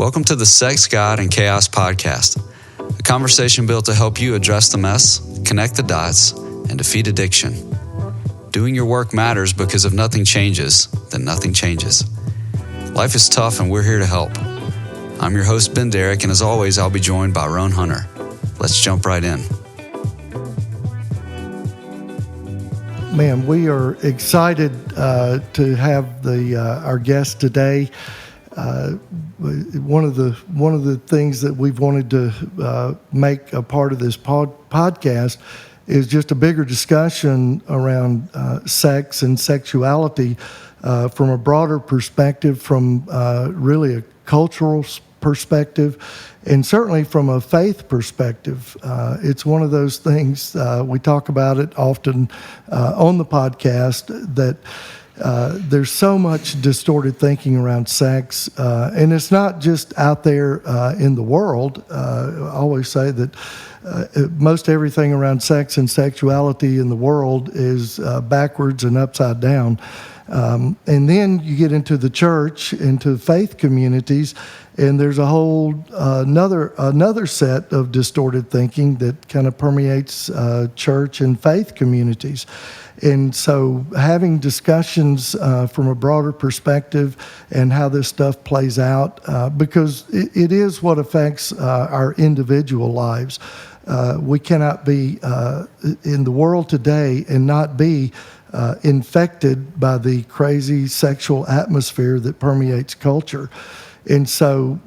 Welcome to the Sex, God, and Chaos podcast, a conversation built to help you address the mess, connect the dots, and defeat addiction. Doing your work matters because if nothing changes, then nothing changes. Life is tough and we're here to help. I'm your host, Ben Derrick, and as always, I'll be joined by Roan Hunter. Let's jump right in. Man, we are excited to have our guest today. One of the things that we've wanted to make a part of this podcast is just a bigger discussion around sex and sexuality from a broader perspective, from really a cultural perspective, and certainly from a faith perspective. It's one of those things, we talk about it often on the podcast, that there's so much distorted thinking around sex, and it's not just out there in the world. I always say that most everything around sex and sexuality in the world is backwards and upside down. And then you get into the church, into faith communities, and there's a whole another set of distorted thinking that kind of permeates church and faith communities. And so having discussions from a broader perspective and how this stuff plays out, because it is what affects our individual lives. We cannot be in the world today and not be infected by the crazy sexual atmosphere that permeates culture. And so,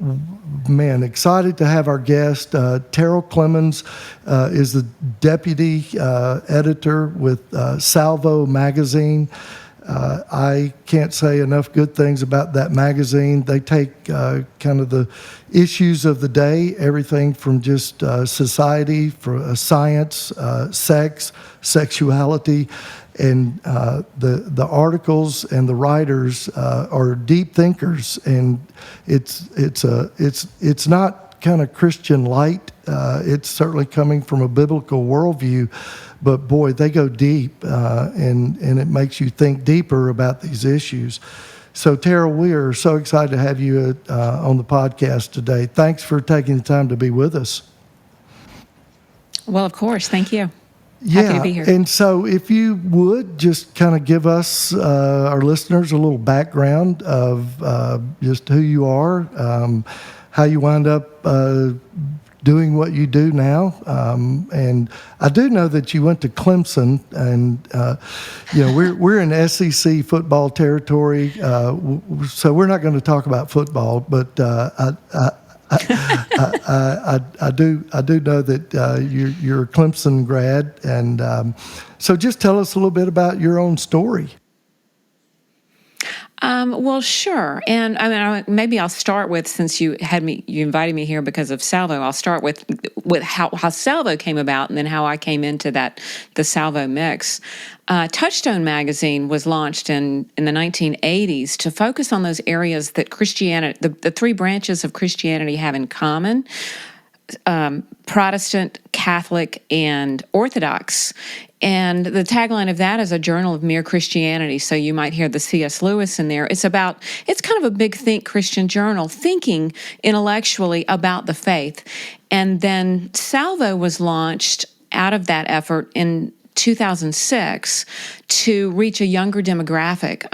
man, excited to have our guest. Terrell Clemmons is the deputy editor with Salvo magazine. I can't say enough good things about that magazine. They take kind of the issues of the day, everything from just society, for science, sex, sexuality, and the articles and the writers are deep thinkers, and it's not kind of Christian light. It's certainly coming from a biblical worldview, but boy, they go deep, and it makes you think deeper about these issues. So, Terrell, we are so excited to have you on the podcast today. Thanks for taking the time to be with us. Well, of course. Thank you. Happy to be here. And so if you would just kind of give us, our listeners, a little background of just who you are, how you wind up doing what you do now. And I do know that you went to Clemson, and we're in SEC football territory, so we're not going to talk about football, but I do know that you're a Clemson grad, and so just tell us a little bit about your own story. Well, sure. And I mean, maybe I'll start with, since you invited me here because of Salvo, I'll start with how Salvo came about, and then how I came into the Salvo mix. Touchstone magazine was launched in the 1980s to focus on those areas that Christianity, the three branches of Christianity have in common: Protestant, Catholic, and Orthodox. And the tagline of that is a journal of mere Christianity. So you might hear the C.S. Lewis in there. It's kind of a big think Christian journal, thinking intellectually about the faith. And then Salvo was launched out of that effort in 2006 to reach a younger demographic,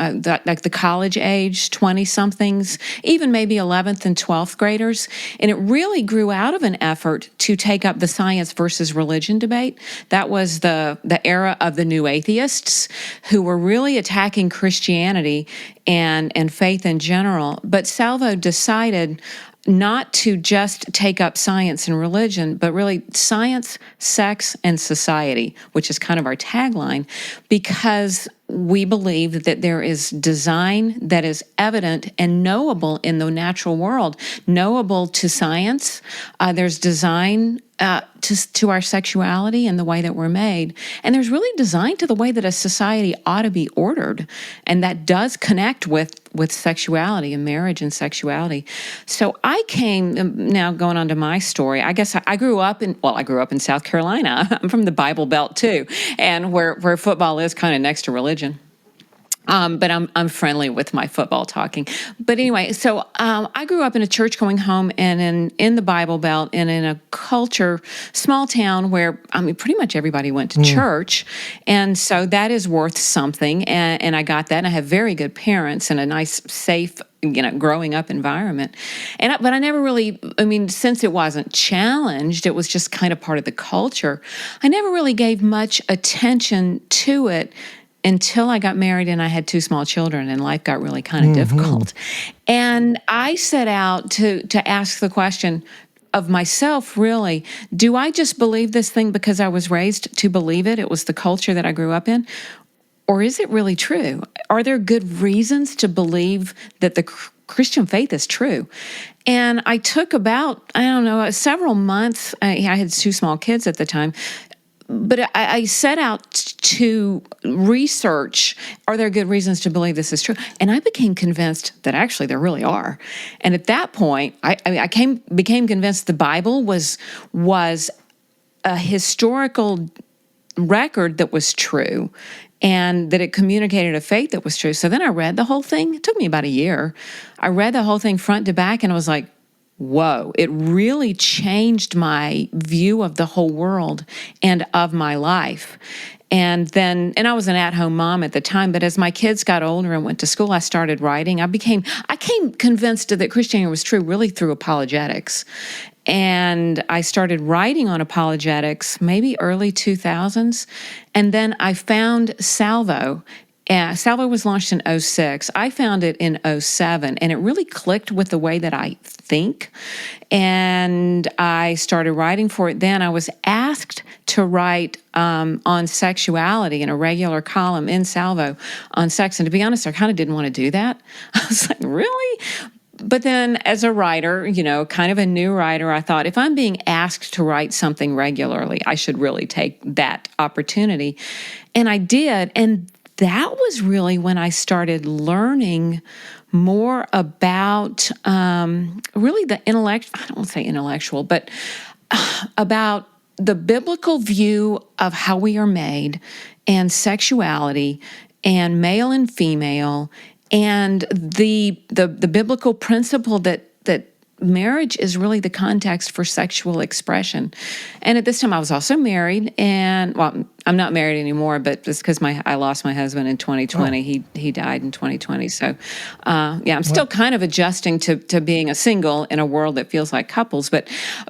like the college age, 20-somethings, even maybe 11th and 12th graders. And it really grew out of an effort to take up the science versus religion debate. That was the era of the new atheists, who were really attacking Christianity and faith in general. But Salvo decided not to just take up science and religion, but really science, sex, and society, which is kind of our tagline, because we believe that there is design that is evident and knowable in the natural world, knowable to science. There's design to our sexuality and the way that we're made. And there's really design to the way that a society ought to be ordered. And that does connect with sexuality and marriage and sexuality. So I came, now going on to my story, I guess I grew up in South Carolina. I'm from the Bible Belt too, and where football is kind of next to religion. But I'm friendly with my football talking. But anyway, so I grew up in a church-going home and in the Bible Belt and in a culture, small town where, I mean, pretty much everybody went to church. And so that is worth something. And I got that. And I have very good parents and a nice, safe, growing up environment. But I never really, I mean, since it wasn't challenged, it was just kind of part of the culture. I never really gave much attention to it until I got married and I had 2 small children and life got really kind of difficult. And I set out to ask the question of myself, really, do I just believe this thing because I was raised to believe it? It was the culture that I grew up in. Or is it really true? Are there good reasons to believe that the Christian faith is true? And I took about, several months. I had 2 small kids at the time. But I set out to research, are there good reasons to believe this is true? And I became convinced that actually there really are. And at that point, I became convinced the Bible was a historical record that was true and that it communicated a faith that was true. So then I read the whole thing. It took me about a year. I read the whole thing front to back, and I was like, whoa, it really changed my view of the whole world and of my life. And I was an at-home mom at the time, but as my kids got older and went to school, I started writing. I became convinced that Christianity was true really through apologetics. And I started writing on apologetics maybe early 2000s. And then I found Salvo. Salvo was launched in 2006. I found it in 2007, and it really clicked with the way that I think. And I started writing for it then. I was asked to write on sexuality in a regular column in Salvo on sex. And to be honest, I kind of didn't want to do that. I was like, really? But then as a writer, kind of a new writer, I thought if I'm being asked to write something regularly, I should really take that opportunity. And I did. And that was really when I started learning more about really the I don't want to say intellectual, but about the biblical view of how we are made and sexuality and male and female and the biblical principle that marriage is really the context for sexual expression. And at this time I was also married, and I'm not married anymore, but it's because I lost my husband in 2020. Oh. He died in 2020. So I'm still kind of adjusting to being a single in a world that feels like couples. But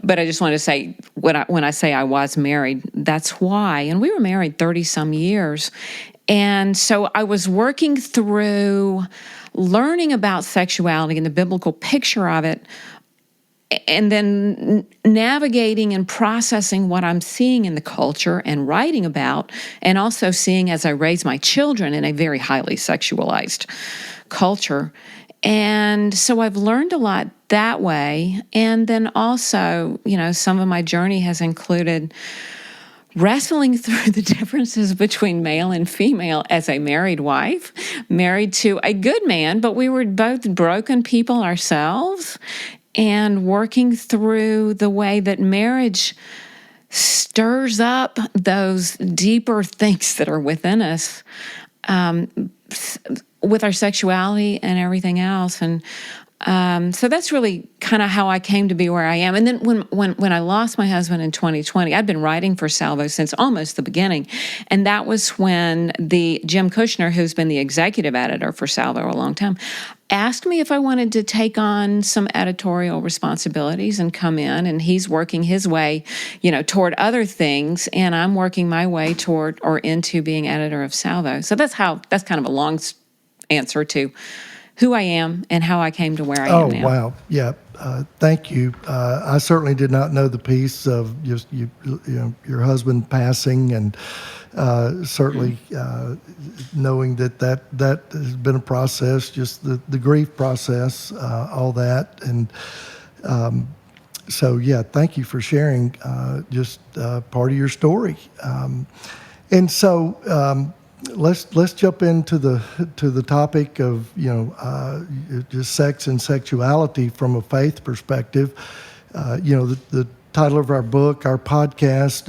I just wanted to say when I say I was married, that's why. And we were married 30 some years. And so I was working through learning about sexuality and the biblical picture of it, and then navigating and processing what I'm seeing in the culture and writing about, and also seeing as I raise my children in a very highly sexualized culture. And so I've learned a lot that way. And then also, some of my journey has included wrestling through the differences between male and female as a married wife, married to a good man, but we were both broken people ourselves, and working through the way that marriage stirs up those deeper things that are within us with our sexuality and everything else. And so that's really kind of how I came to be where I am. And then when I lost my husband in 2020, I'd been writing for Salvo since almost the beginning. And that was when Jim Kushner, who's been the executive editor for Salvo a long time, asked me if I wanted to take on some editorial responsibilities and come in. And he's working his way, toward other things. And I'm working my way toward or into being editor of Salvo. So that's kind of a long answer to who I am and how I came to where I am now. Oh, wow. Yeah. Thank you. I certainly did not know the piece of just your husband passing, and certainly knowing that has been a process, just the grief process, all that. And so, yeah, thank you for sharing just part of your story. And so let's jump into the topic of just sex and sexuality from a faith perspective. The title of our book, our podcast,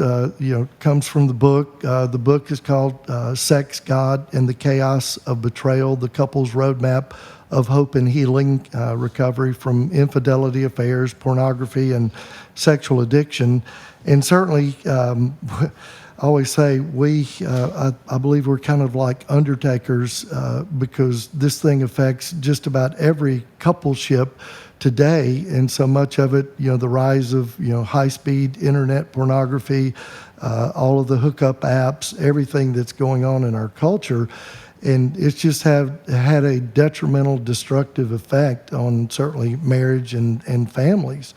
comes from the book. The book is called Sex, God, and the Chaos of Betrayal, the Couple's Roadmap of Hope and Healing, Recovery from Infidelity, Affairs, Pornography, and Sexual Addiction. And certainly, I always say I believe we're kind of like undertakers because this thing affects just about every coupleship today, and so much of it, the rise of, high-speed internet pornography, all of the hookup apps, everything that's going on in our culture, and it's just had a detrimental, destructive effect on certainly marriage and families.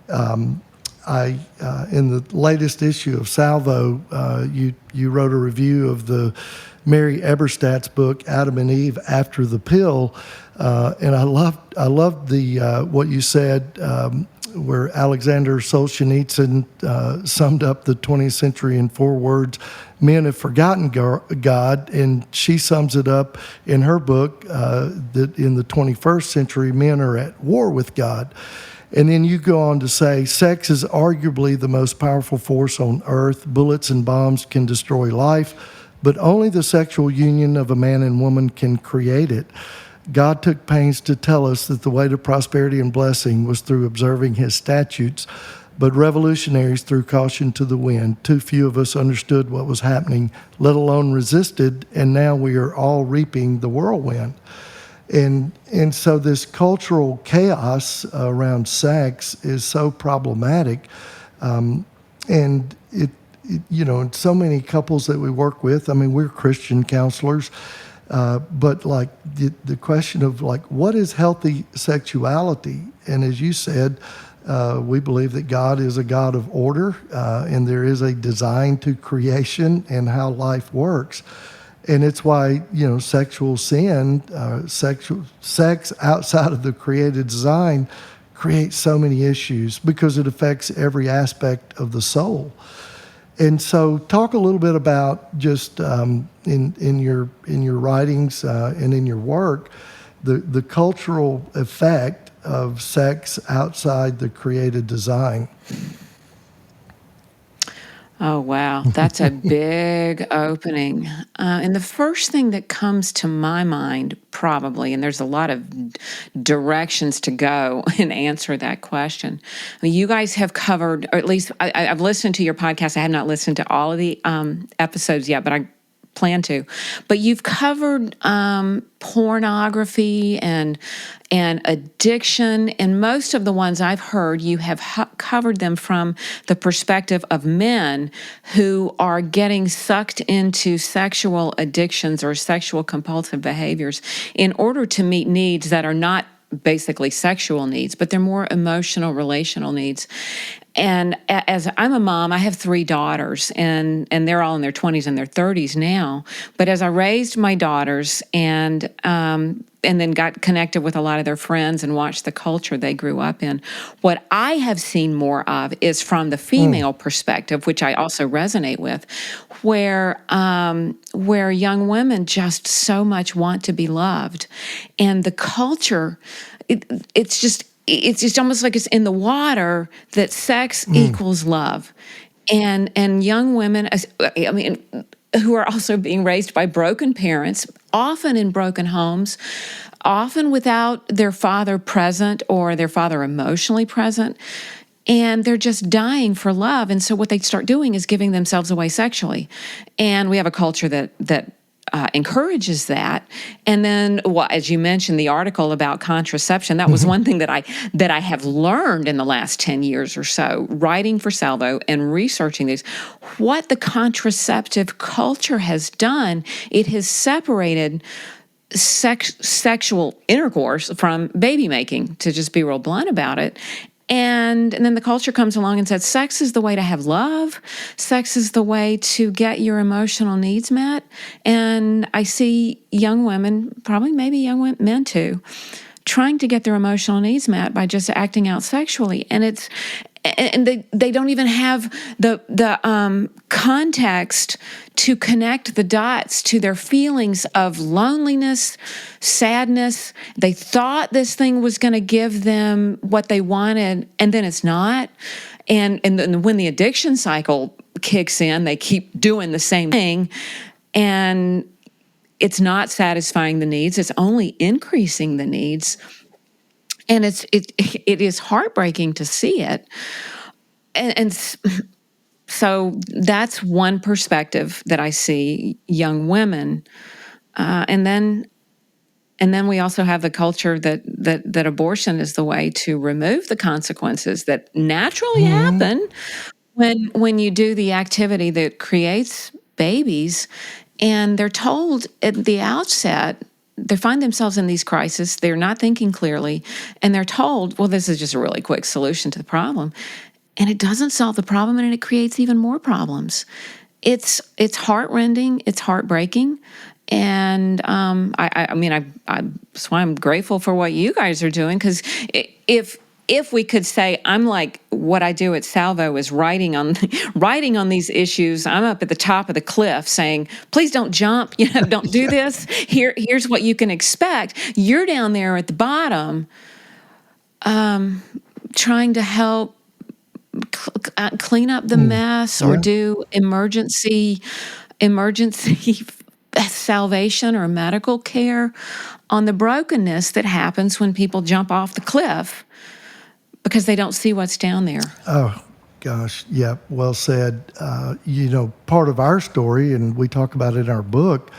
In the latest issue of Salvo, you wrote a review of the Mary Eberstadt's book, Adam and Eve After the Pill, and I loved the what you said, where Alexander Solzhenitsyn summed up the 20th century in 4 words: "Men have forgotten God," and she sums it up in her book that in the 21st century, men are at war with God. And then you go on to say, sex is arguably the most powerful force on earth. Bullets and bombs can destroy life, but only the sexual union of a man and woman can create it. God took pains to tell us that the way to prosperity and blessing was through observing his statutes, but revolutionaries threw caution to the wind. Too few of us understood what was happening, let alone resisted, and now we are all reaping the whirlwind. And so this cultural chaos around sex is so problematic, and it in so many couples that we work with. I mean, we're Christian counselors, but like the question of like, what is healthy sexuality? And as you said, we believe that God is a God of order, and there is a design to creation and how life works. And it's why, sexual sin, sex outside of the created design creates so many issues because it affects every aspect of the soul. And so talk a little bit about just in your writings and in your work, the cultural effect of sex outside the created design. Oh, wow. That's a big opening. And the first thing that comes to my mind, probably, and there's a lot of directions to go and answer that question. I mean, you guys have covered, or at least I've listened to your podcast. I have not listened to all of the episodes yet, but I plan to. But you've covered pornography and addiction, and most of the ones I've heard, you have covered them from the perspective of men who are getting sucked into sexual addictions or sexual compulsive behaviors in order to meet needs that are not basically sexual needs, but they're more emotional, relational needs. And as I'm a mom, I have 3 daughters, and they're all in their 20s and their 30s now. But as I raised my daughters and then got connected with a lot of their friends and watched the culture they grew up in, what I have seen more of is from the female perspective, which I also resonate with, where young women just so much want to be loved, and the culture, it's just almost like it's in the water that sex equals love. And young women, I mean, who are also being raised by broken parents, often in broken homes, often without their father present or their father emotionally present, and they're just dying for love. And so what they start doing is giving themselves away sexually. And we have a culture that encourages that. And then, well, as you mentioned, the article about contraception, that was one thing that I have learned in the last 10 years or so, writing for Salvo and researching these. What the contraceptive culture has done, it has separated sexual intercourse from baby making, to just be real blunt about it. And then the culture comes along and says, sex is the way to have love. Sex is the way to get your emotional needs met. And I see young women, probably maybe young men too, trying to get their emotional needs met by just acting out sexually. And they don't even have the context to connect the dots to their feelings of loneliness, sadness. They thought this thing was going to give them what they wanted, and then it's not. And then when the addiction cycle kicks in, they keep doing the same thing, and it's not satisfying the needs. It's only increasing the needs. And it is heartbreaking to see it. And so that's one perspective that I see young women. And then we also have the culture that abortion is the way to remove the consequences that naturally happen when you do the activity that creates babies. And they're told at the outset, they find themselves in these crises, they're not thinking clearly, and they're told, well, this is just a really quick solution to the problem. And it doesn't solve the problem, and it creates even more problems. It's heartrending, it's heartbreaking. And that's why I'm grateful for what you guys are doing, because if we could say, I'm like, what I do at Salvo is writing on these issues. I'm up at the top of the cliff saying, please don't jump, don't do this. Here's what you can expect. You're down there at the bottom, trying to help clean up the mess or do emergency salvation or medical care on the brokenness that happens when people jump off the cliff because they don't see what's down there. Oh, gosh. Yeah, well said. Part of our story, and we talk about it in our book,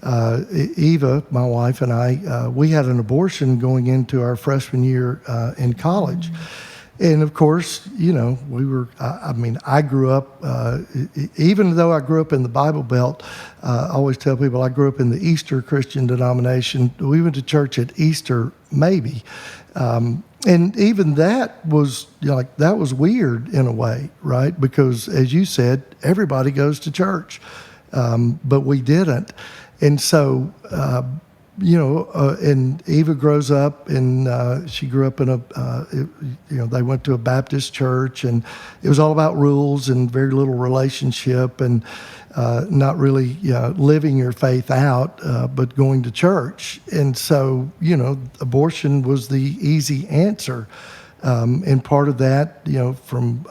Eva, my wife, and I, we had an abortion going into our freshman year in college. And of course, I grew up, even though I grew up in the Bible Belt, I always tell people I grew up in the Easter Christian denomination. We went to church at Easter, maybe. And even that was that was weird in a way, right? Because as you said, everybody goes to church, but we didn't. And so, and Eva grows up, and she grew up in they went to a Baptist church, and it was all about rules and very little relationship, and not really living your faith out, but going to church. And so, abortion was the easy answer. And part of that, from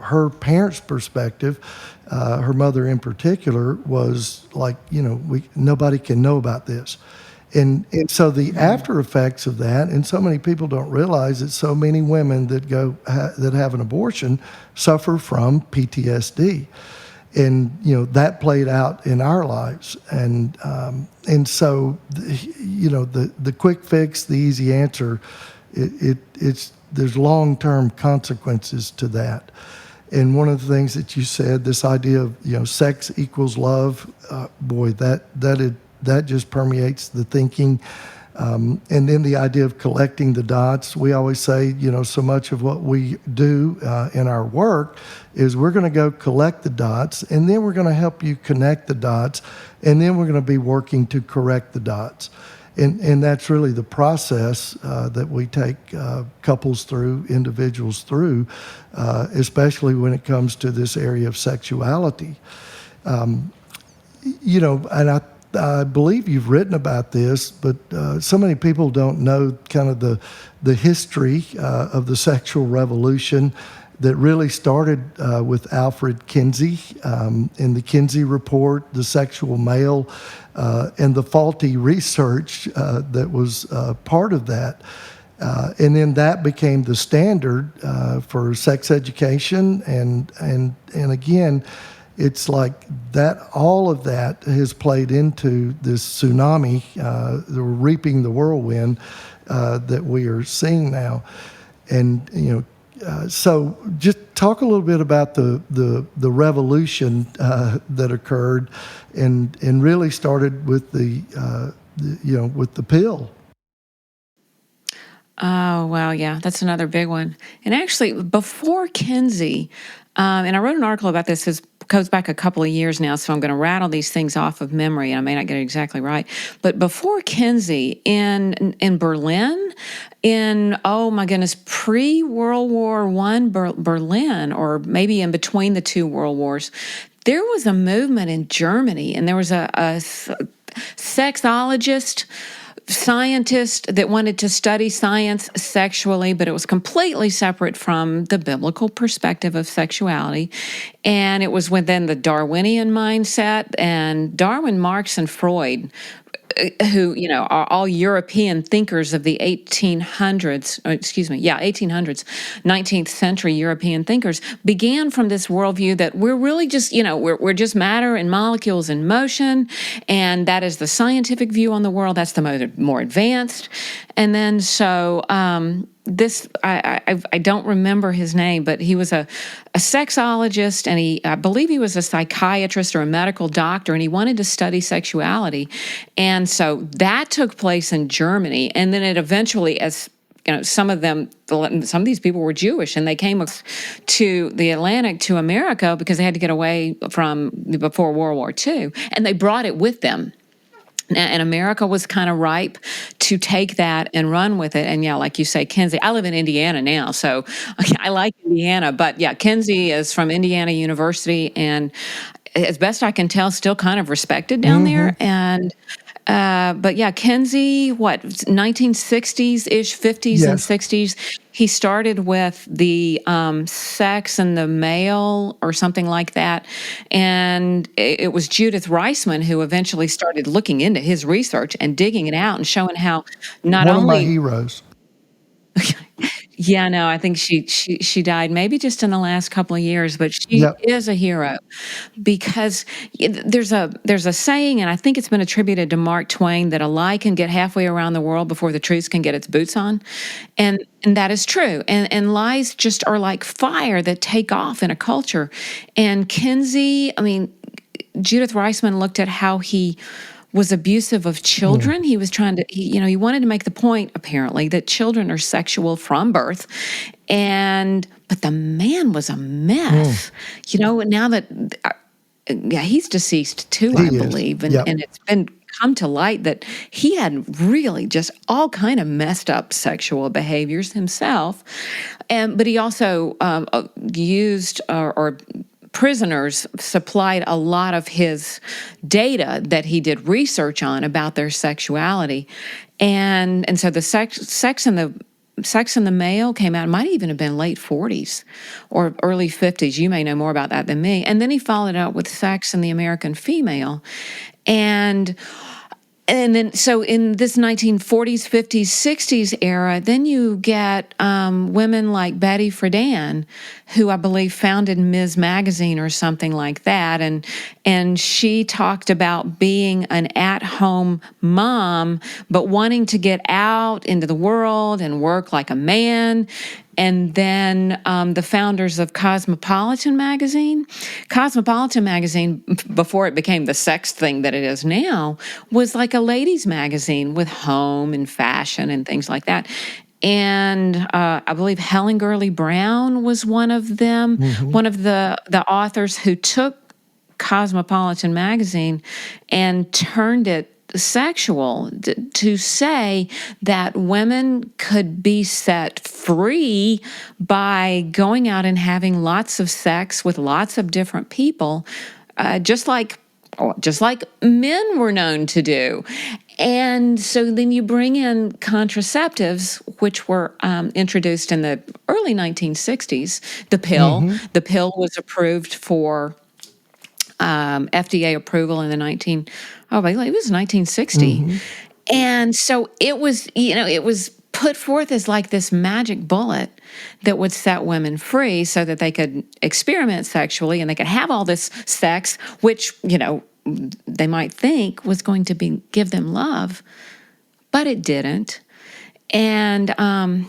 her parents' perspective, her mother in particular, was like, nobody can know about this. And so the after effects of that, and so many people don't realize that so many women that that have an abortion suffer from PTSD. And, that played out in our lives. And so, the quick fix, the easy answer, there's long-term consequences to that. And one of the things that you said, this idea of, sex equals love, that just permeates the thinking. And then the idea of collecting the dots. We always say, so much of what we do in our work is we're going to go collect the dots, and then we're going to help you connect the dots, and then we're going to be working to correct the dots. And that's really the process that we take couples through, individuals through, especially when it comes to this area of sexuality. And I believe you've written about this, but so many people don't know kind of the history of the sexual revolution that really started with Alfred Kinsey in the Kinsey Report, the sexual male, and the faulty research that was part of that. And then that became the standard for sex education. And again, it's like that, all of that has played into this tsunami, the reaping the whirlwind that we are seeing now. And, so just talk a little bit about the revolution that occurred and really started with with the pill. Oh, wow. Yeah, that's another big one. And actually, before Kinsey, and I wrote an article about this, it goes back a couple of years now, so I'm going to rattle these things off of memory, and I may not get it exactly right. But before Kinsey, in Berlin, oh my goodness, pre-World War I Berlin, or maybe in between the two world wars, there was a movement in Germany, and there was a sexologist scientist that wanted to study science sexually, but it was completely separate from the biblical perspective of sexuality. And it was within the Darwinian mindset. And Darwin, Marx, and Freud, who, are all European thinkers of the 1800s, 19th century European thinkers, began from this worldview that we're really just, we're just matter and molecules in motion, and that is the scientific view on the world. That's the more advanced. And then I don't remember his name, but he was a sexologist, and I believe he was a psychiatrist or a medical doctor, and he wanted to study sexuality. And so that took place in Germany. And then it eventually, as some of these people were Jewish, and they came to the Atlantic, to America, because they had to get away from before World War II, and they brought it with them. And America was kind of ripe to take that and run with it. And yeah, like you say, Kenzie, I live in Indiana now, so I like Indiana. But yeah, Kenzie is from Indiana University, and as best I can tell, still kind of respected down there. And but yeah, Kenzie, 1960s-ish, 50s and 60s, he started with the Sex and the Male or something like that. And it was Judith Reisman who eventually started looking into his research and digging it out and showing how not One only... of my heroes. Yeah, no, I think she died maybe just in the last couple of years, but she is a hero, because there's a saying, and I think it's been attributed to Mark Twain, that a lie can get halfway around the world before the truth can get its boots on, and that is true. And lies just are like fire that take off in a culture. And Kenzie, Judith Reisman looked at how he was abusive of children. He was trying to, he wanted to make the point, apparently, that children are sexual from birth. But the man was a mess. Now that, he's deceased too, I believe. And it's been come to light that he had really just all kind of messed up sexual behaviors himself. But he also used or prisoners supplied a lot of his data that he did research on about their sexuality. And so the Sex and the Male came out, it might even have been late 40s or early 50s. You may know more about that than me. And then he followed up with Sex and the American Female. And then, so in this 1940s, 50s, 60s era, then you get women like Betty Friedan, who I believe founded Ms. Magazine or something like that. And she talked about being an at-home mom, but wanting to get out into the world and work like a man. And then the founders of Cosmopolitan Magazine. Cosmopolitan Magazine, before it became the sex thing that it is now, was like a ladies' magazine with home and fashion and things like that. And I believe Helen Gurley Brown was one of them, one of the authors who took Cosmopolitan Magazine and turned it sexual, to say that women could be set free by going out and having lots of sex with lots of different people, just like men were known to do. And so then you bring in contraceptives, which were introduced in the early 1960s. The pill. The pill was approved for FDA approval in the I believe it was 1960. And so it was, it was put forth as like this magic bullet that would set women free so that they could experiment sexually and they could have all this sex, which, they might think was going to give them love, but it didn't. And I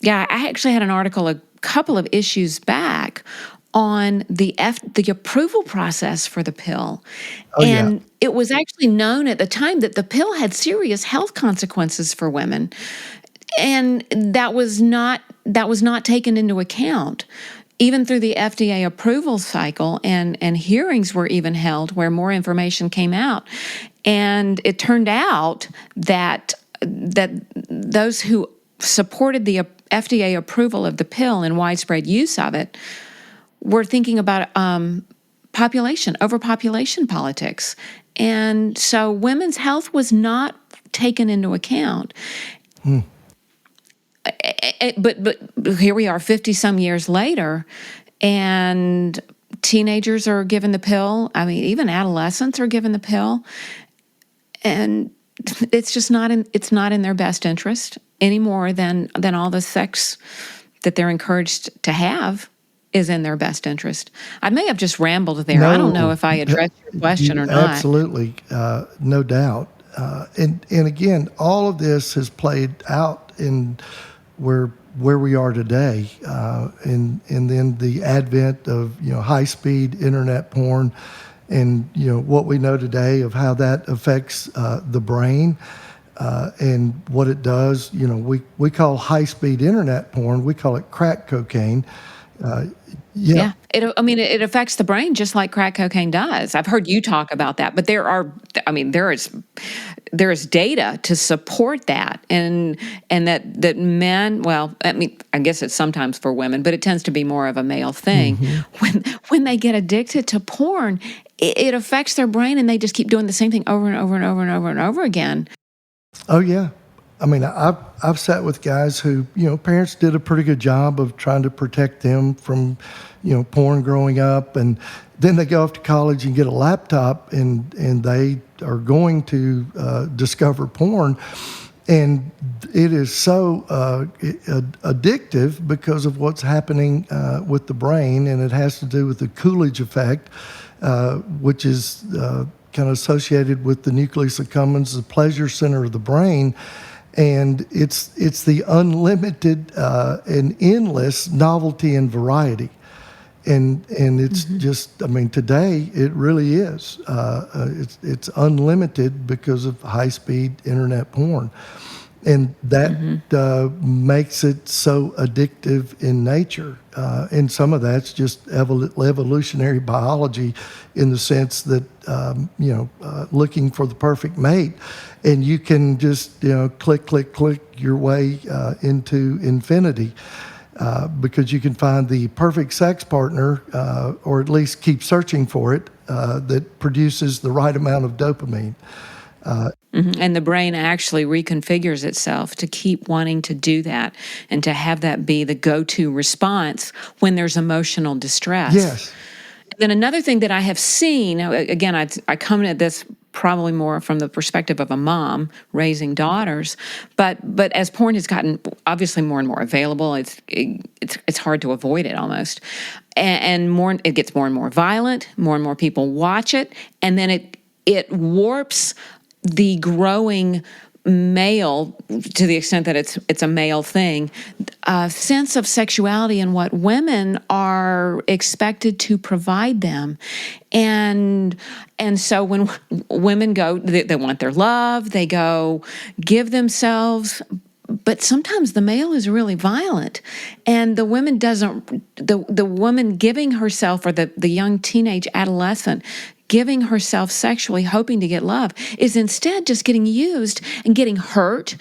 actually had an article a couple of issues back on the approval process for the pill. It was actually known at the time that the pill had serious health consequences for women. And that was not taken into account. Even through the FDA approval cycle, and hearings were even held where more information came out. And it turned out that those who supported the FDA approval of the pill and widespread use of it were thinking about overpopulation politics. And so women's health was not taken into account. But here we are 50 some years later, and teenagers are given the pill. I mean, even adolescents are given the pill, and it's just not in their best interest any more than all the sex that they're encouraged to have is in their best interest. I may have just rambled there. I don't know if I addressed your question or not. Absolutely, no doubt. And again, all of this has played out in where we are today, and then the advent of high-speed internet porn, and what we know today of how that affects the brain. And what it does, we call high-speed internet porn, we call it crack cocaine. Yeah. It affects the brain just like crack cocaine does. I've heard you talk about that, but there is data to support that, and that men, well, I guess it's sometimes for women, but it tends to be more of a male thing. When they get addicted to porn, it affects their brain, and they just keep doing the same thing over and over and over and over and over again. Oh yeah. I mean, I've sat with guys who, parents did a pretty good job of trying to protect them from, porn growing up, and then they go off to college and get a laptop, and they are going to discover porn, and it is so addictive because of what's happening with the brain, and it has to do with the Coolidge effect, which is kind of associated with the nucleus accumbens, the pleasure center of the brain. And it's the unlimited and endless novelty and variety, and it's just, today it really is. It's unlimited because of high-speed internet porn, and that makes it so addictive in nature. And some of that's just evolutionary biology, in the sense that looking for the perfect mate. And you can just, click your way into infinity, because you can find the perfect sex partner, or at least keep searching for it, that produces the right amount of dopamine. And the brain actually reconfigures itself to keep wanting to do that, and to have that be the go-to response when there's emotional distress. Yes. Then another thing that I have seen, again, I come at this probably more from the perspective of a mom raising daughters, but as porn has gotten obviously more and more available, it's hard to avoid it almost, and more it gets more and more violent. More and more people watch it, and then it warps the growing male, to the extent that it's a male thing, sense of sexuality and what women are expected to provide them. And so when women go, they want their love, they go give themselves, but sometimes the male is really violent, and the woman the woman giving herself, or the young teenage adolescent giving herself sexually, hoping to get love, is instead just getting used and getting hurt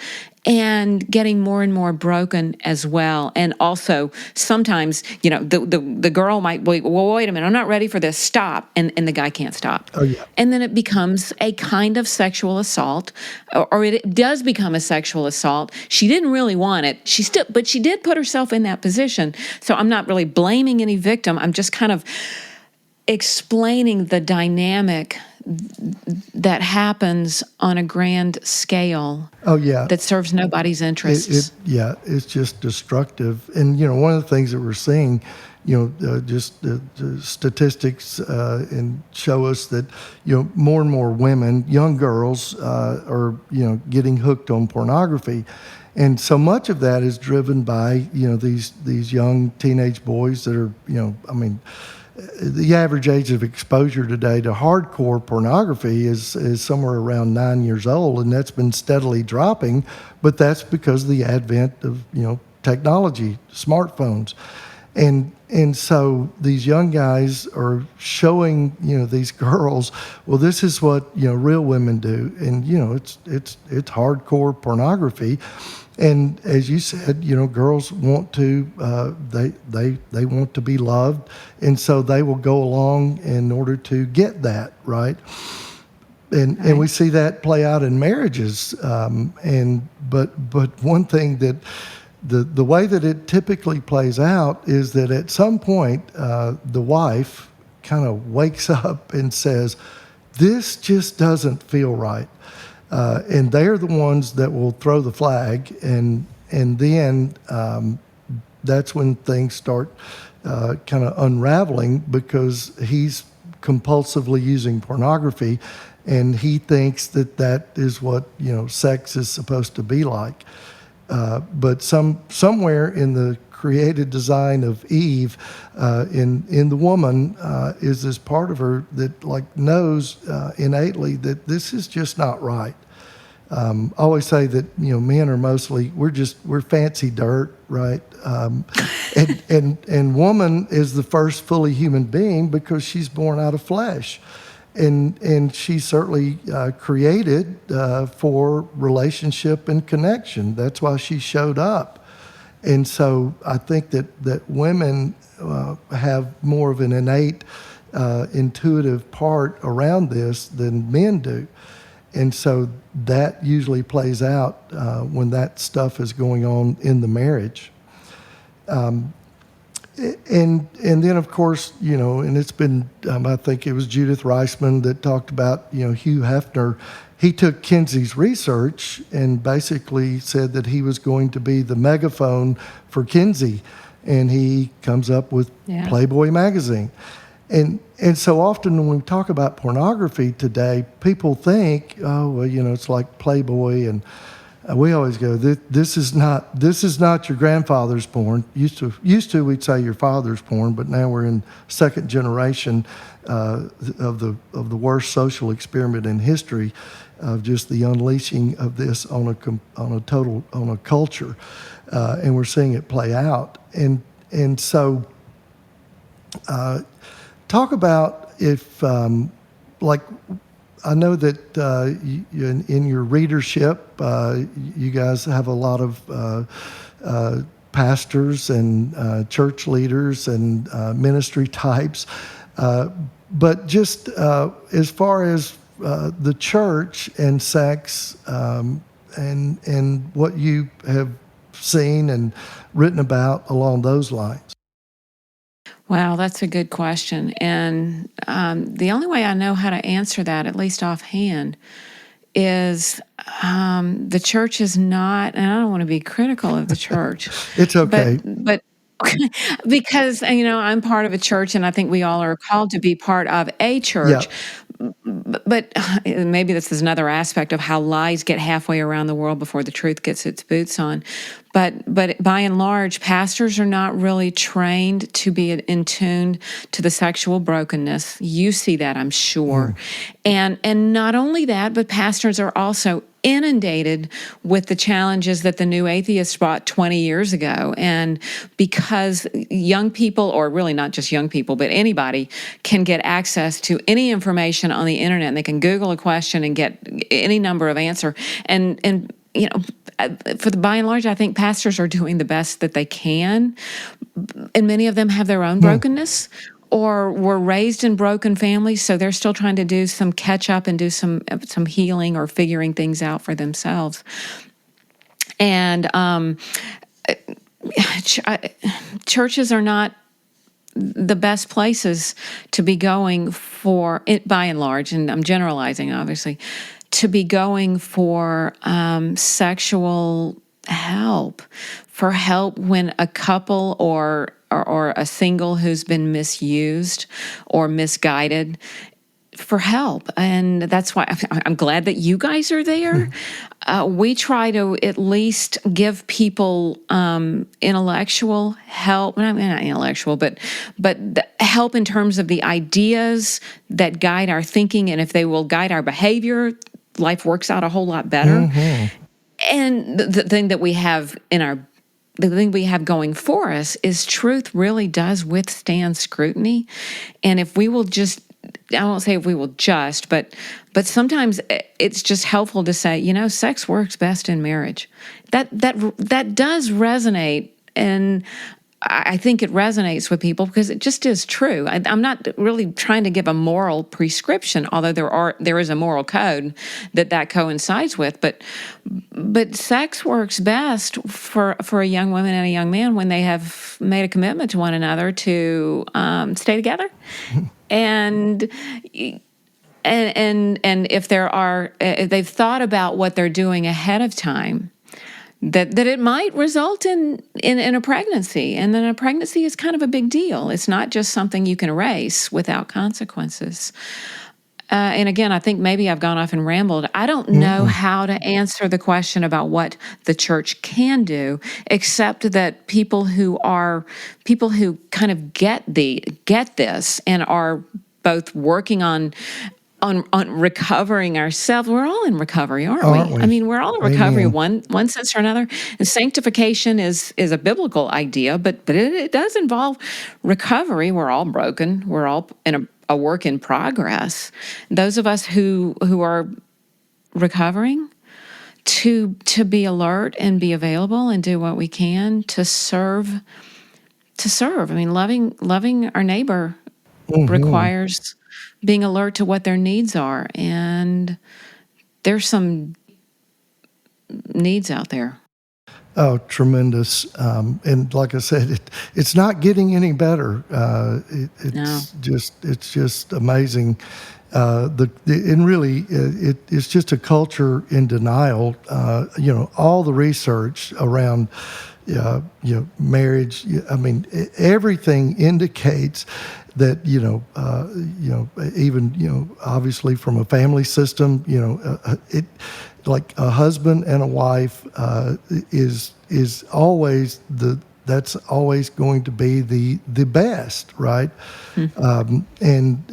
and getting more and more broken as well. And also sometimes, the girl might, wait a minute, I'm not ready for this, stop. And the guy can't stop. Oh, yeah. And then it becomes a kind of sexual assault, or it does become a sexual assault. She didn't really want it. But she did put herself in that position. So I'm not really blaming any victim. I'm just kind of explaining the dynamic that happens on a grand scale. Oh, yeah. That serves nobody's interests. It's just destructive. And, one of the things that we're seeing, just the statistics and show us that, more and more women, young girls, are, getting hooked on pornography. And so much of that is driven by, these young teenage boys that are, the average age of exposure today to hardcore pornography is somewhere around 9 years old, and that's been steadily dropping, but that's because of the advent of, technology, smartphones. And so these young guys are showing, these girls, well, this is what, real women do. And, it's hardcore pornography. And as you said, girls want to, they want to be loved. And so they will go along in order to get that, right? And we see that play out in marriages. But one thing that the way that it typically plays out is that at some point the wife kind of wakes up and says, "This just doesn't feel right," and they're the ones that will throw the flag, and then that's when things start kind of unraveling, because he's compulsively using pornography, and he thinks that is what sex is supposed to be like. But somewhere in the created design of Eve, in the woman, is this part of her that knows innately that this is just not right. I always say that men are mostly we're fancy dirt, right? And woman is the first fully human being because she's born out of flesh, and she's certainly created for relationship and connection. That's why she showed up. And so I think that women have more of an innate intuitive part around this than men do. And so that usually plays out when that stuff is going on in the marriage. And then, of course, and it's been, I think it was Judith Reisman that talked about, Hugh Hefner. He took Kinsey's research and basically said that he was going to be the megaphone for Kinsey. And he comes up with Playboy magazine. And so often when we talk about pornography today, people think, oh, well, it's like Playboy, and we always go, this is not your grandfather's porn. Used to we'd say your father's porn, but now we're in second generation of the worst social experiment in history, of just the unleashing of this on a culture, and we're seeing it play out, and so. Talk about if, I know that in your readership, you guys have a lot of pastors and church leaders and ministry types, but just as far as the church and sex and what you have seen and written about along those lines. Wow, that's a good question. And the only way I know how to answer that, at least offhand, is the church is not, and I don't want to be critical of the church. It's okay. But because, I'm part of a church, and I think we all are called to be part of a church. Yeah. But maybe this is another aspect of how lies get halfway around the world before the truth gets its boots on. But by and large, pastors are not really trained to be in tune to the sexual brokenness. You see that, I'm sure. And not only that, but pastors are also inundated with the challenges that the new atheists brought 20 years ago. And because young people, or really not just young people, but anybody can get access to any information on the internet, and they can Google a question and get any number of answers. And by and large, I think pastors are doing the best that they can. And many of them have their own brokenness, or were raised in broken families, so they're still trying to do some catch up and do some healing or figuring things out for themselves. And churches are not the best places to be going for it, by and large, and I'm generalizing, obviously, to be going for sexual help, for help when a couple or a single who's been misused or misguided, for help. And that's why I'm glad that you guys are there. We try to at least give people intellectual help, not intellectual, but help in terms of the ideas that guide our thinking. And if they will guide our behavior, life works out a whole lot better. And the thing that we have the thing we have going for us is truth really does withstand scrutiny. And if we will just, I won't say if we will just, but sometimes it's just helpful to say, sex works best in marriage. That does resonate, and I think it resonates with people because it just is true. I'm not really trying to give a moral prescription, although there is a moral code that coincides with. But sex works best for a young woman and a young man when they have made a commitment to one another to stay together, and if if they've thought about what they're doing ahead of time, that it might result in a pregnancy. And then a pregnancy is kind of a big deal. It's not just something you can erase without consequences. And again, I think maybe I've gone off and rambled. I don't know how to answer the question about what the church can do, except that people who kind of get this and are both working on recovering ourselves. We're all in recovery, aren't we? I mean, we're all in recovery, one sense or another. And sanctification is a biblical idea, but it does involve recovery. We're all broken. We're all in a work in progress. Those of us who are recovering, to be alert and be available and do what we can to serve. I mean, loving our neighbor requires being alert to what their needs are. And there's some needs out there. Oh, tremendous. And like I said, it's not getting any better. It's just amazing. And really, it's just a culture in denial. All the research around marriage. I mean, everything indicates that even obviously from a family system, it like a husband and a wife is always that's always going to be the best, right? And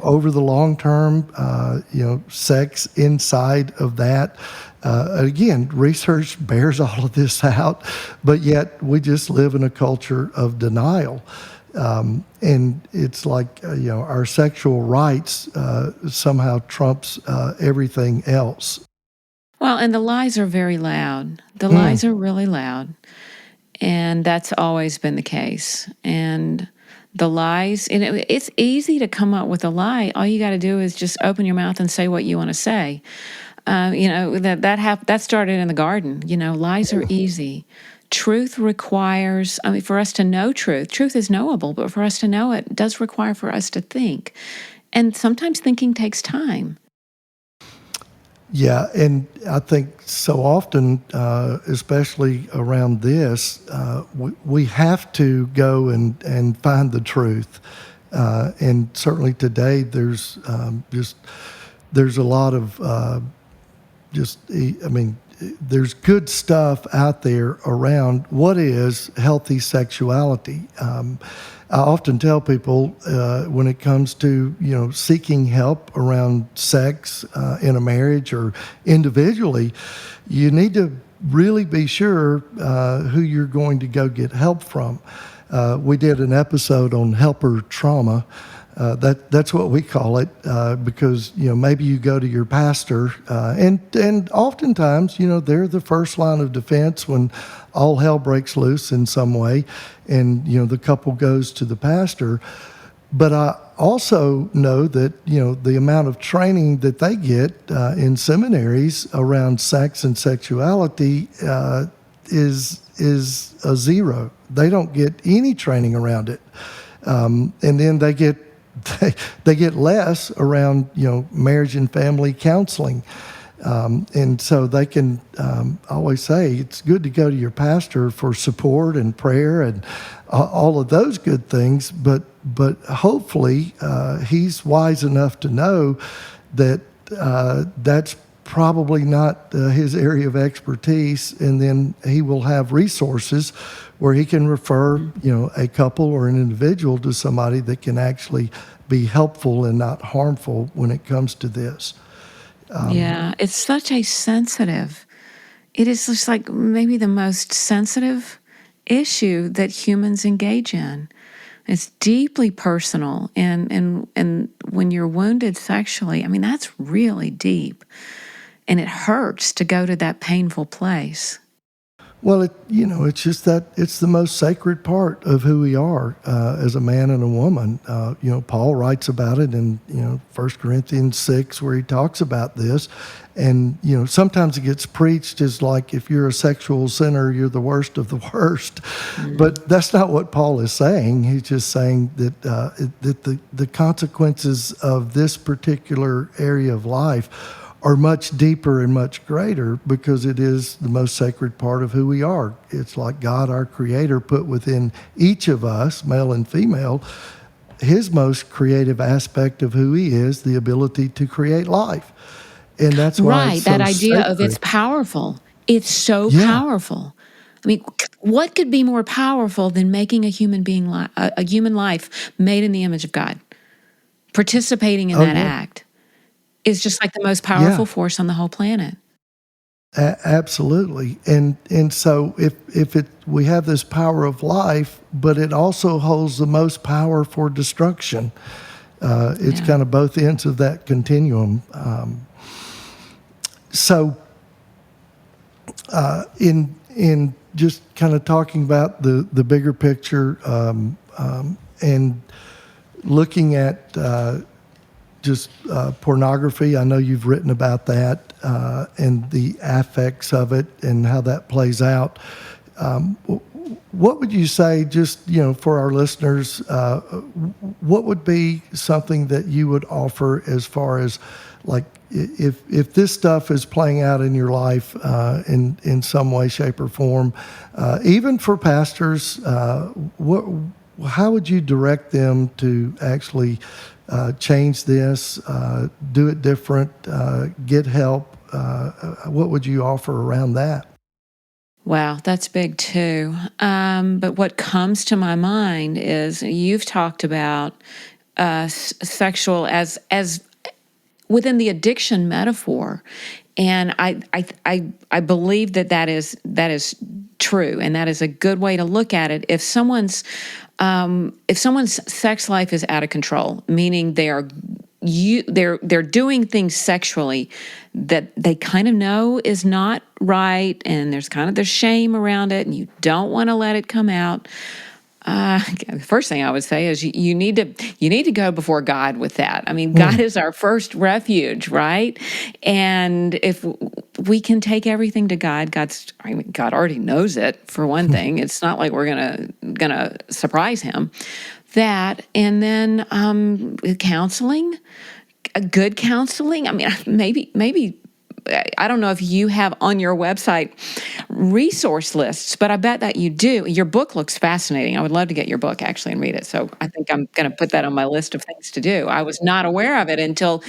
over the long term, sex inside of that. Again, research bears all of this out, but yet we just live in a culture of denial. And it's like, our sexual rights somehow trumps everything else. Well, and the lies are very loud. The lies are really loud. And that's always been the case. And the lies, it's easy to come up with a lie. All you got to do is just open your mouth and say what you want to say. That started in the garden. Lies are easy. Truth requires, for us to know truth is knowable, but for us to know it does require for us to think. And sometimes thinking takes time. Yeah, and I think so often, especially around this, we have to go and find the truth. And certainly today, there's a lot of there's good stuff out there around what is healthy sexuality. I often tell people when it comes to seeking help around sex in a marriage or individually, you need to really be sure who you're going to go get help from. We did an episode on helper trauma. That's what we call it, because maybe you go to your pastor, and oftentimes they're the first line of defense when all hell breaks loose in some way, and the couple goes to the pastor. But I also know that the amount of training that they get in seminaries around sex and sexuality is a zero. They don't get any training around it, and then they get less around marriage and family counseling, and so they can always say it's good to go to your pastor for support and prayer and all of those good things, but hopefully he's wise enough to know that that's probably not his area of expertise, and then he will have resources where he can refer, a couple or an individual to somebody that can actually be helpful and not harmful when it comes to this. It's such a sensitive, it is just like maybe the most sensitive issue that humans engage in. It's deeply personal, and when you're wounded sexually, that's really deep, and it hurts to go to that painful place. Well, it's just that it's the most sacred part of who we are as a man and a woman. Paul writes about it in 1 Corinthians 6, where he talks about this. And sometimes it gets preached as like, if you're a sexual sinner, you're the worst of the worst. But that's not what Paul is saying. He's just saying that that the consequences of this particular area of life are much deeper and much greater, because it is the most sacred part of who we are. It's like God, our Creator, put within each of us, male and female, his most creative aspect of who he is, the ability to create life. And that's why Right, it's so that idea of it's sacred. powerful. It's so Yeah, powerful. I mean, what could be more powerful than making a human being a human life made in the image of God? Participating in oh that yeah, act is just like the most yeah, powerful force on the whole planet. absolutely. And so if we have this power of life, but it also holds the most power for destruction. It's Yeah. kind of both ends of that continuum. So in just kind of talking about the bigger picture, and looking at just pornography, I know you've written about that, and the affects of it and how that plays out. What would you say, just for our listeners, what would be something that you would offer as far as, like, if this stuff is playing out in your life in some way, shape, or form, even for pastors, how would you direct them to actually change this, do it different, get help? What would you offer around that? Wow, that's big too. But what comes to my mind is you've talked about sexual as within the addiction metaphor, and I believe that is true, and that is a good way to look at it. If someone's sex life is out of control, meaning they're doing things sexually that they kind of know is not right, and there's shame around it, and you don't want to let it come out. The first thing I would say is you need to go before God with that. I mean, God Mm, is our first refuge, right? And if we can take everything to God, God already knows it, for one thing. It's not like we're gonna surprise him. That, and then counseling, a good counseling. I mean, maybe I don't know if you have on your website resource lists, but I bet that you do. Your book looks fascinating. I would love to get your book actually and read it. So I think I'm going to put that on my list of things to do. I was not aware of it until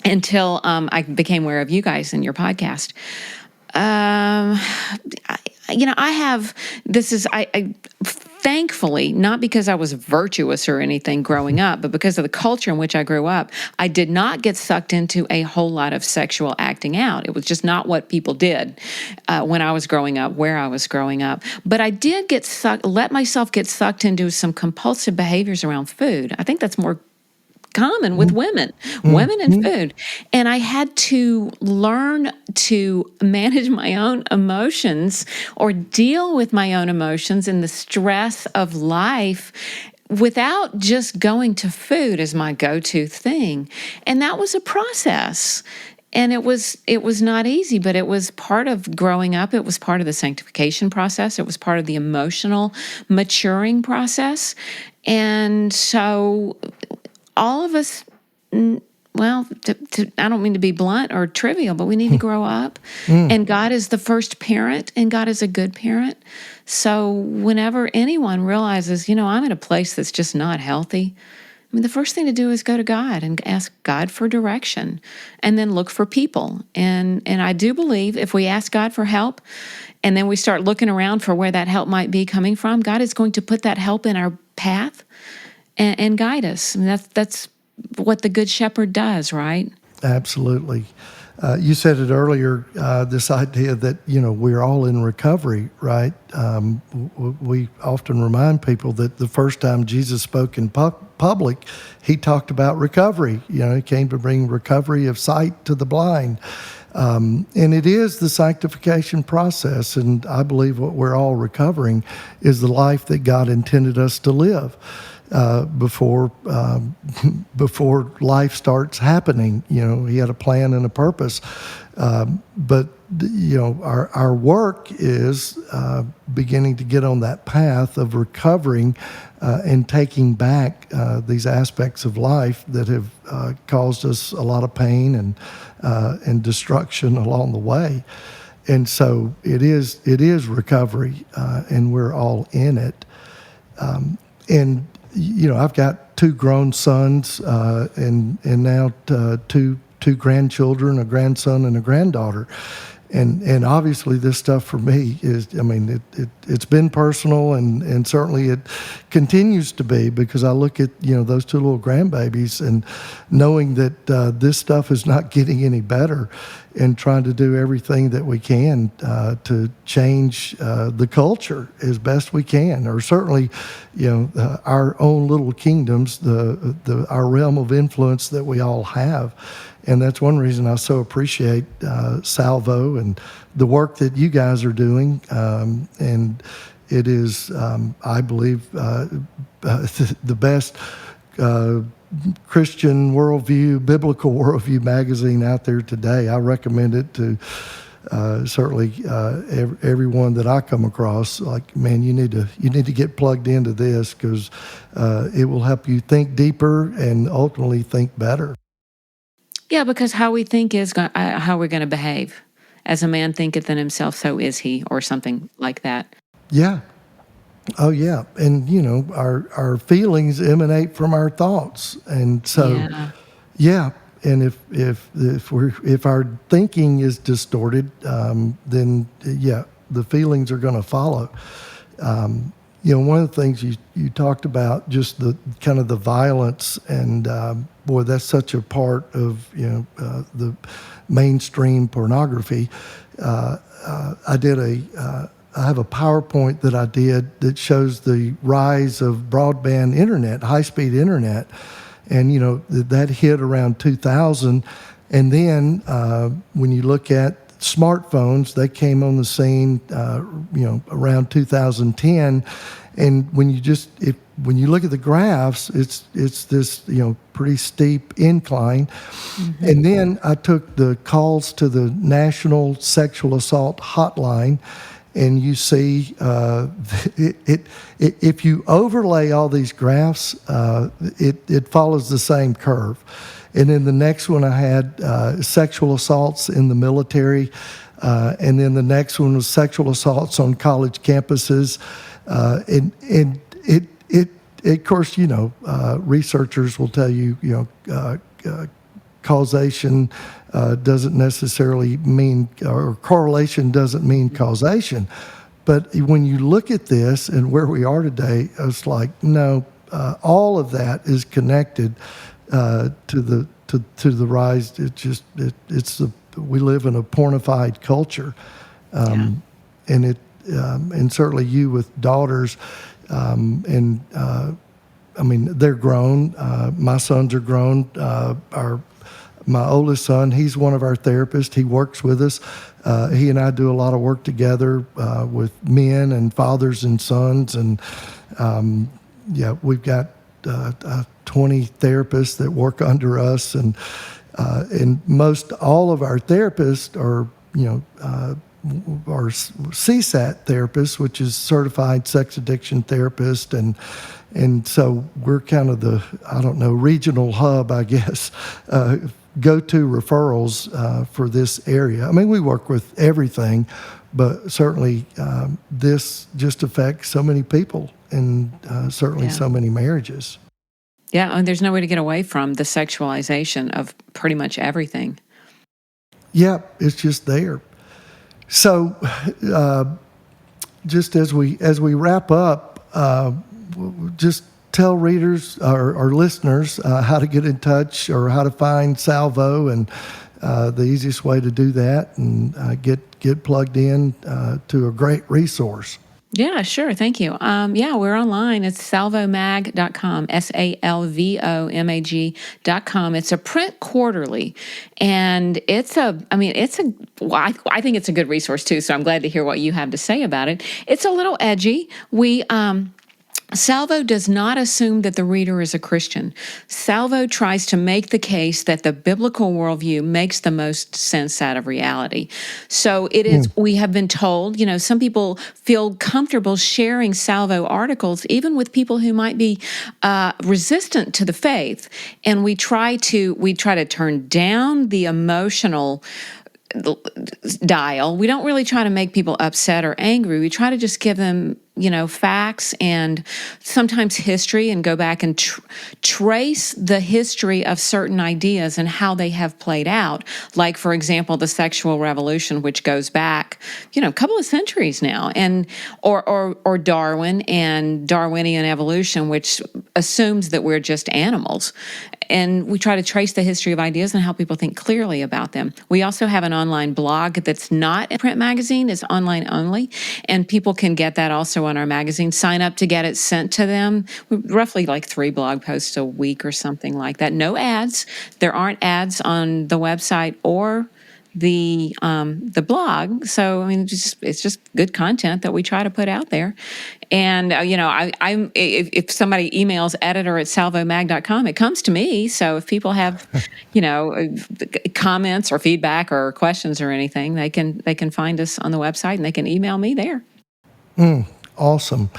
I became aware of you guys and your podcast. Um, I have, I thankfully, not because I was virtuous or anything growing up, but because of the culture in which I grew up, I did not get sucked into a whole lot of sexual acting out. It was just not what people did when I was growing up, where I was growing up. But I did let myself get sucked into some compulsive behaviors around food. I think that's more common with mm, women and mm, food. And I had to learn to manage my own emotions or deal with my own emotions and the stress of life without just going to food as my go-to thing. And that was a process. And it was not easy, but it was part of growing up. It was part of the sanctification process. It was part of the emotional maturing process. And so all of us, well, I don't mean to be blunt or trivial, but we need to grow up. mm. And God is the first parent, and God is a good parent. So whenever anyone realizes, I'm in a place that's just not healthy, I mean, the first thing to do is go to God and ask God for direction, and then look for people. And I do believe if we ask God for help, and then we start looking around for where that help might be coming from, God is going to put that help in our path and guide us. I mean, that's what the good shepherd does, right? Absolutely. You said it earlier, this idea that, we're all in recovery, right? We often remind people that the first time Jesus spoke in public, he talked about recovery. He came to bring recovery of sight to the blind. And it is the sanctification process, and I believe what we're all recovering is the life that God intended us to live before life starts happening. He had a plan and a purpose. But our work is beginning to get on that path of recovering and taking back these aspects of life that have caused us a lot of pain and destruction along the way. And so it is recovery, and we're all in it. And I've got 2 grown sons, and now two grandchildren, a grandson and a granddaughter. And obviously this stuff for me is, it's been personal, and certainly it continues to be, because I look at, those 2 little grandbabies and knowing that this stuff is not getting any better, and trying to do everything that we can to change the culture as best we can, or certainly, our own little kingdoms, our realm of influence that we all have. And that's one reason I so appreciate Salvo and the work that you guys are doing. And it is, I believe, the best Christian worldview, biblical worldview magazine out there today. I recommend it to certainly everyone that I come across. Like, man, you need to get plugged into this, because it will help you think deeper and ultimately think better. Yeah, because how we think is how we're going to behave. As a man thinketh in himself, so is he, or something like that. Yeah. Oh, yeah. And, our feelings emanate from our thoughts. And so, yeah. And if our thinking is distorted, then, the feelings are going to follow. One of the things you talked about, just the kind of the violence, and boy, that's such a part of the mainstream pornography. I have a PowerPoint that I did that shows the rise of broadband internet, high-speed internet, and that hit around 2000. And then when you look at smartphones, they came on the scene, around 2010. And when you look at the graphs, it's this, pretty steep incline. Mm-hmm. And then I took the calls to the National Sexual Assault Hotline, and you see if you overlay all these graphs, it follows the same curve. And then the next one I had sexual assaults in the military, and then the next one was sexual assaults on college campuses, and of course, researchers will tell you, causation doesn't necessarily mean, or correlation doesn't mean causation. But when you look at this and where we are today, it's like, no, all of that is connected to the rise. We live in a pornified culture, and certainly you with daughters, they're grown. My sons are grown. My oldest son, he's one of our therapists. He works with us. He and I do a lot of work together with men and fathers and sons. And we've got 20 therapists that work under us. And most all of our therapists are CSAT therapists, which is certified sex addiction therapist. And so we're kind of the, regional hub, I guess, go-to referrals for this area. We work with everything, but certainly this just affects so many people, and certainly so many marriages. Yeah, and there's no way to get away from the sexualization of pretty much everything. Yeah, it's just there. So just as we wrap up, just tell readers or listeners how to get in touch or how to find Salvo, and the easiest way to do that, and get plugged in to a great resource. Yeah, sure. Thank you. Yeah, we're online. It's salvomag.com, SALVOMAG.com. It's a print quarterly, and I think it's a good resource too. So I'm glad to hear what you have to say about it. It's a little edgy. Salvo does not assume that the reader is a Christian. Salvo tries to make the case that the biblical worldview makes the most sense out of reality. So it is, we have been told, some people feel comfortable sharing Salvo articles, even with people who might be resistant to the faith. And we try to turn down the emotional dial. We don't really try to make people upset or angry. We try to just give them, facts and sometimes history, and go back and trace the history of certain ideas and how they have played out. Like, for example, the sexual revolution, which goes back, a couple of centuries now, and or Darwin and Darwinian evolution, which assumes that we're just animals. And we try to trace the history of ideas and help people think clearly about them. We also have an online blog that's not a print magazine, it's online only, and people can get that also on our magazine. Sign up to get it sent to them. Roughly like 3 blog posts a week or something like that. No ads. There aren't ads on the website or the blog. So it's just good content that we try to put out there. And if somebody emails editor@salvomag.com, it comes to me. So if people have comments or feedback or questions or anything, they can find us on the website and they can email me there. Awesome.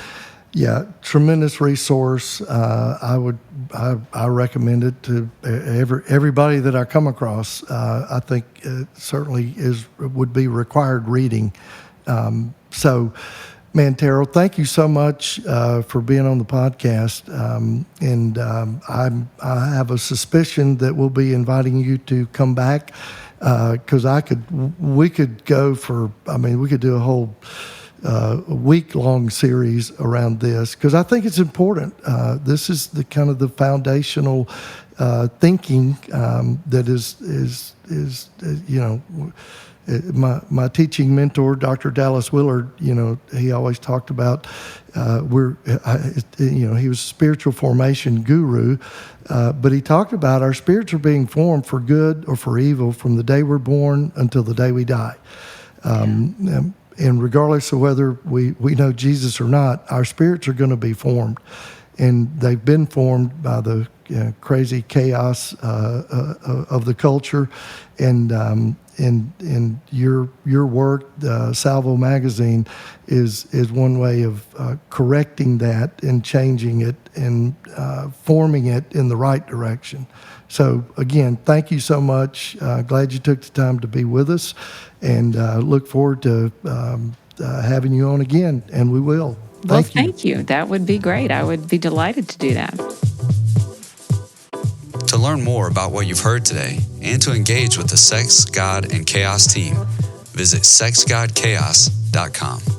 Yeah, tremendous resource. I recommend it to everybody that I come across. I think it certainly would be required reading. So, man, Terrell, thank you so much for being on the podcast. I have a suspicion that we'll be inviting you to come back because we could do a whole week-long series around this, because I think it's important. This is the kind of the foundational thinking that is my teaching mentor, Dr. Dallas Willard. He always talked about he was a spiritual formation guru, but he talked about our spirits are being formed for good or for evil from the day we're born until the day we die. And regardless of whether we know Jesus or not, our spirits are going to be formed. And they've been formed by the crazy chaos of the culture. And your work, Salvo Magazine, is one way of correcting that and changing it and forming it in the right direction. So again, thank you so much. Glad you took the time to be with us, and look forward to having you on again, and we will. Thank you. That would be great. I would be delighted to do that. To learn more about what you've heard today and to engage with the Sex, God, and Chaos team, visit sexgodchaos.com.